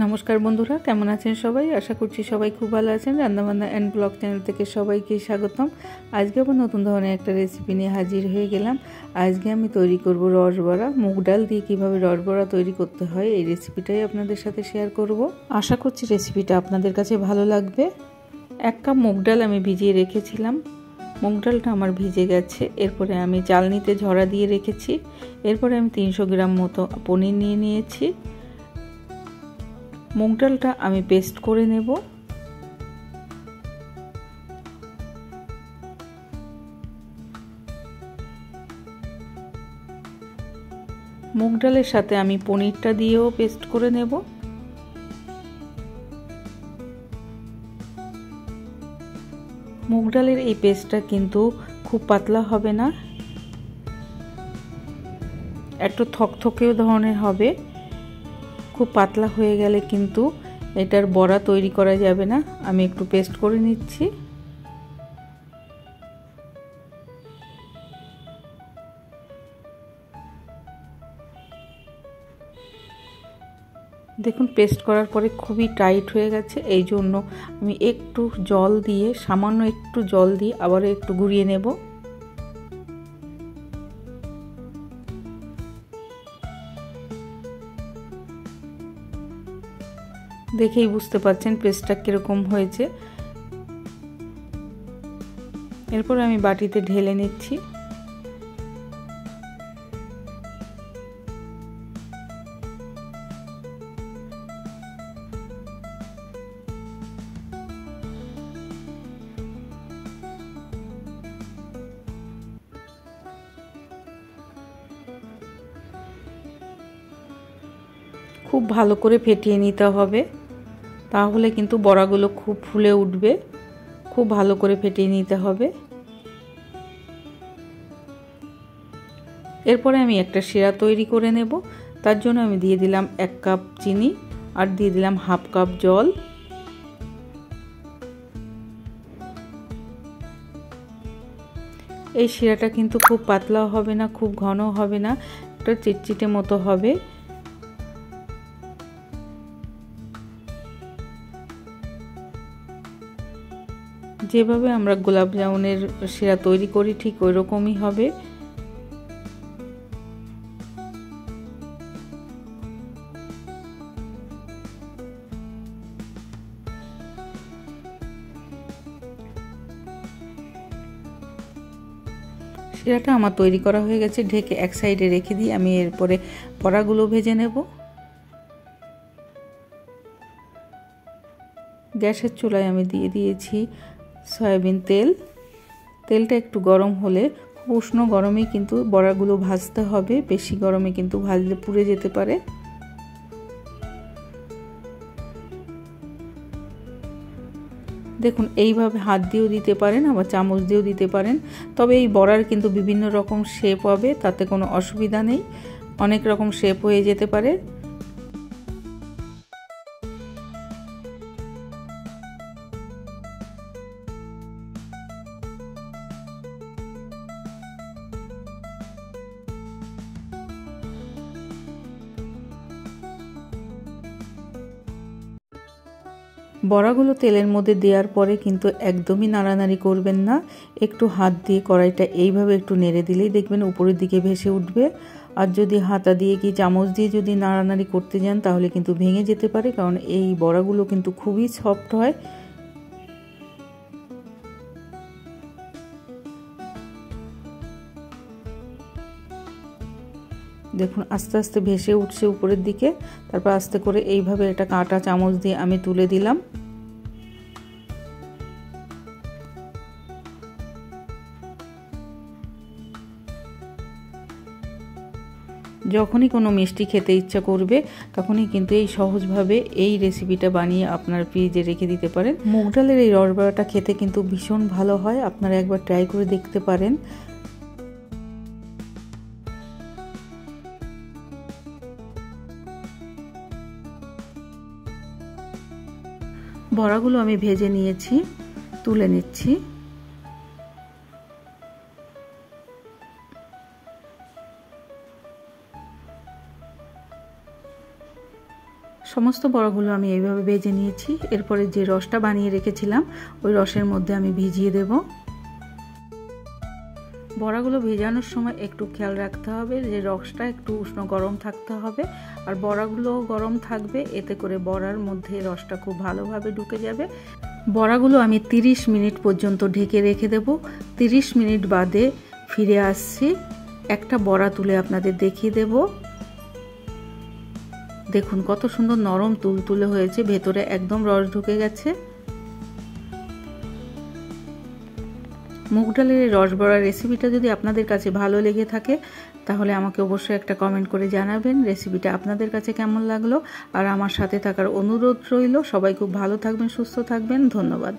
নমস্কার বন্ধুরা, কেমন আছেন সবাই? আশা করছি সবাই খুব ভালো আছেন। রান্নাবান্না অ্যান্ড ব্লগ চ্যানেল থেকে সবাইকে স্বাগতম। আজকে আবার নতুন ধরনের একটা রেসিপি নিয়ে হাজির হয়ে গেলাম। আজকে আমি তৈরি করব রসবড়া। মুগ ডাল দিয়ে কীভাবে রসবড়া তৈরি করতে হয় এই রেসিপিটাই আপনাদের সাথে শেয়ার করব। আশা করছি রেসিপিটা আপনাদের কাছে ভালো লাগবে। 1 কাপ মুগ ডাল আমি ভিজিয়ে রেখেছিলাম। মুগ ডালটা আমার ভিজে গেছে। এরপরে আমি চালনিতে ঝরা দিয়ে রেখেছি। এরপরে আমি 300 গ্রাম মতো পনির নিয়ে নিয়েছি। মুগ ডালটা আমি পেস্ট করে নেব। মুগ ডালের সাথে আমি পনিরটা দিয়েও পেস্ট করে নেব। মুগ ডালের এই পেস্টটা কিন্তু খুব পাতলা হবে না, একটু থকথকেও ধরনের হবে। খুব পাতলা হয়ে গেলে কিন্তু এটার বড়া তৈরি করা যাবে না। আমি একটু পেস্ট করে নিচ্ছি। দেখুন পেস্ট করার পরে খুবই টাইট হয়ে গেছে, এই জন্য আমি একটু জল দিয়ে, সামান্য একটু জল দিয়ে আবারও একটু ঘুরিয়ে নেব। দেখেই বুঝতে পারছেন পেস্টটা কিরকম হয়েছে। এরপর আমি বাটিতে ঢেলে নিচ্ছি। খুব ভালো করে ফেটিয়ে নিতে হবে, তাহলে কিন্তু বড়াগুলো খুব ফুলে উঠবে। খুব ভালো করে ফেটিয়ে নিতে হবে। এরপরে আমি একটা শিরা তৈরি করে নেব। তার জন্য আমি দিয়ে দিলাম 1 কাপ চিনি আর দিয়ে দিলাম 1/2 কাপ জল। এই শিরাটা কিন্তু খুব পাতলাও হবে না, খুব ঘনও হবে না, একটা চিটচিটে মতো হবে। যেভাবে আমরা গোলাপ জামুনের শিরা তৈরি করি ঠিক ওই রকমই হবে। শিরাটা আমার তৈরি করা হয়ে গেছে। ঢেকে এক সাইডে রেখে দিই। আমি এরপরে বড়াগুলো ভেজে নেব। গ্যাসের চুলায় আমি দিয়ে দিয়েছি সয়াবিন তেল। তেলটা একটু গরম হলে, খুব উষ্ণ গরমেই কিন্তু বড়াগুলো ভাজতে হবে, বেশি গরমে কিন্তু ভাজলে পুড়ে যেতে পারে। দেখুন এইভাবে হাত দিয়েও দিতে পারেন, আবার চামচ দিয়েও দিতে পারেন। তবে এই বড়ার কিন্তু বিভিন্ন রকম শেপ হবে, তাতে কোনো অসুবিধা নেই। অনেক রকম শেপ হয়ে যেতে পারে। বড়াগুলো তেলের মধ্যে দেওয়ার পরে কিন্তু একদমই নাড়ানাড়ি করবেন না। একটু হাত দিয়ে কড়াইটা এইভাবে একটু নেড়ে দিলেই দেখবেন উপরের দিকে ভেসে উঠবে। আর যদি হাতা দিয়ে কি চামচ দিয়ে যদি নাড়ানাড়ি করতে যান তাহলে কিন্তু ভেঙে যেতে পারে, কারণ এই বড়াগুলো কিন্তু খুবই সফট হয়। দেখুন আস্তে আস্তে ভেসে উঠছে উপরের দিকে। তারপর আস্তে করে এইভাবে এটা কাঁটা চামচ দিয়ে আমি তুলে দিলাম। যখনই কোনো মিষ্টি খেতে ইচ্ছা করবে তখনই কিন্তু এই সহজভাবে এই রেসিপিটা বানিয়ে আপনার ফ্রিজে রেখে দিতে পারেন। মুগ ডালের এই রসবড়াটা খেতে কিন্তু ভীষণ ভালো হয়, আপনারা একবার ট্রাই করে দেখতে পারেন। বড়াগুলো আমি ভেজে নিয়েছি, তুলে নিচ্ছি। সমস্ত বড়াগুলো আমি এইভাবে ভেজে নিয়েছি। এরপরে যে রসটা বানিয়ে রেখেছিলাম ওই রসের মধ্যে আমি ভিজিয়ে দেব। বড়াগুলো ভেজানোর সময় একটু খেয়াল রাখতে হবে যে রসটা একটু উষ্ণ গরম থাকতে হবে, আর বড়াগুলো গরম থাকবে, এতে করে বড়ার মধ্যে রসটা খুব ভালোভাবে ঢুকে যাবে। বড়াগুলো আমি 30 মিনিট পর্যন্ত ঢেকে রেখে দেব। 30 মিনিট বাদে ফিরে আসছি, একটা বড়া তুলে আপনাদের দেখিয়ে দেব। দেখুন কত সুন্দর নরম তুলতুলে হয়েছে, ভেতরে একদম রস ঢুকে গেছে। মুগ ডালের রস বড়া রেসিপিটা যদি আপনাদের কাছে ভালো লেগে থাকে তাহলে আমাকে অবশ্যই একটা কমেন্ট করে জানাবেন রেসিপিটা আপনাদের কাছে কেমন লাগলো। আর আমার সাথে থাকার অনুরোধ রইল। সবাই খুব ভালো থাকবেন, সুস্থ থাকবেন। ধন্যবাদ।